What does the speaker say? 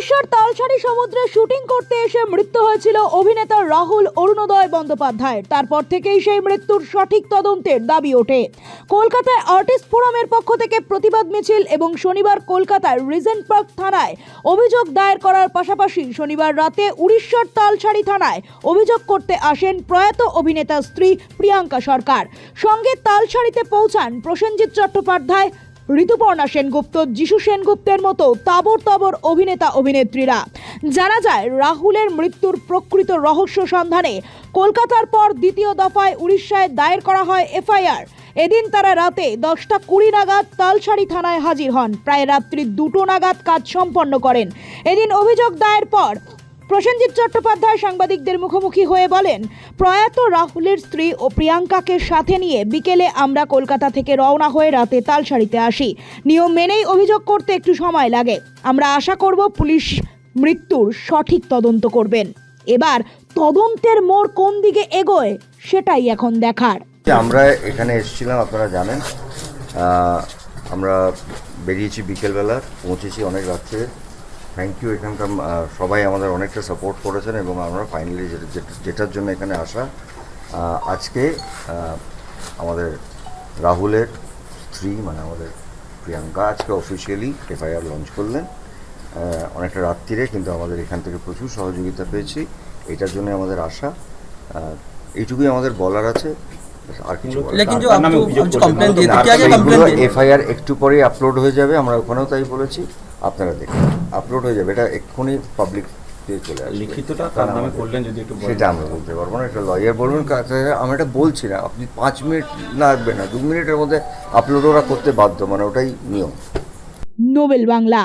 উড়িষ্যার তালসারি সমুদ্রে শুটিং করতে এসে মৃত্যু হয়েছিল অভিনেতা রাহুল অরুণোদয় বন্দ্যোপাধ্যায়ের। তারপর থেকেই সেই মৃত্যুর সঠিক তদন্তের দাবি ওঠে। কলকাতায় আর্টিস্ট ফোরামের পক্ষ থেকে প্রতিবাদ মিছিল এবং শনিবার কলকাতার রিজেন্ট পার্ক থানায় অভিযোগ দায়ের করার পাশাপাশি শনিবার রাতে উড়িষ্যার তালসারি থানায় অভিযোগ করতে আসেন প্রয়াত অভিনেতার স্ত্রী প্রিয়াঙ্কা সরকার। সঙ্গে তালসারিতে পৌঁছান প্রসেনজিৎ চট্টোপাধ্যায়, ঋতুপর্ণা সেনগুপ্ত, যিশু সেনগুপ্তের মতো তাবর তাবর অভিনেতা অভিনেত্রীরা। জানা যায়, রাহুলের মৃত্যুর প্রকৃত রহস্য সন্ধানে কলকাতার পর দ্বিতীয় দফায় উড়িষ্যায় দায়ের করা হয় এফআইআর। এদিন তারা রাতে 10:20 নাগাদ তালসারি থানায় হাজির হন। প্রায় রাত্রি 2 নাগাদ কাজ সম্পন্ন করেন। এদিন অভিযোগ দায়ের পর প্রসেনজিৎ চট্টোপাধ্যায় সাংবাদিকদের মুখোমুখি হয়ে বলেন, প্রয়াত রাহুলের স্ত্রী ও প্রিয়াঙ্কাকে সাথে নিয়ে বিকেলে আমরা কলকাতা থেকে রওনা হয়ে রাতে তালসারিতে আসি। নিয়ম মেনেই অভিযোগ করতে একটু সময় লাগে। আমরা আশা করব পুলিশ মৃত্যুর সঠিক তদন্ত করবেন। এবার তদন্তের মোড় কোন দিকে এগোয় সেটাই এখন দেখার। আমরা এখানে এসেছিলাম, আপনারা জানেন, আমরা বেরিয়েছি বিকেলবেলা, পৌঁছেছি অনেক রাত্রে। থ্যাংক ইউ, এখানকার সবাই আমাদের অনেকটা সাপোর্ট করেছেন এবং আমরা ফাইনালি যেটার জন্য এখানে আসা, আজকে আমাদের রাহুলের স্ত্রী মানে আমাদের প্রিয়াঙ্কা আজকে অফিসিয়ালি এফআইআর লঞ্চ করলেন অনেকটা রাত্রিরে, কিন্তু আমাদের এখান থেকে প্রচুর সহযোগিতা পেয়েছি, এটার জন্য আমাদের আশা। এইটুকুই আমাদের বলার আছে, আর কিছু এফআইআর একটু পরেই আপলোড হয়ে যাবে, আমরা ওখানেও তাই বলেছি, আপনারা দেখুন আপলোড হয়ে যাবে, এটা এক্ষুনি পাবলিক চলে আসবে। লিখিতটা তার নামে করলেন যদি একটু সেটা আমরা বলতে পারবো না, এটা লয়ার বলবেন। আমরা এটা বলছি না, আপনি 5 মিনিট লাগবে না, 2 মিনিটের মধ্যে আপলোড ওরা করতে বাধ্য, মানে ওটাই নিয়ম। নোবেল বাংলা।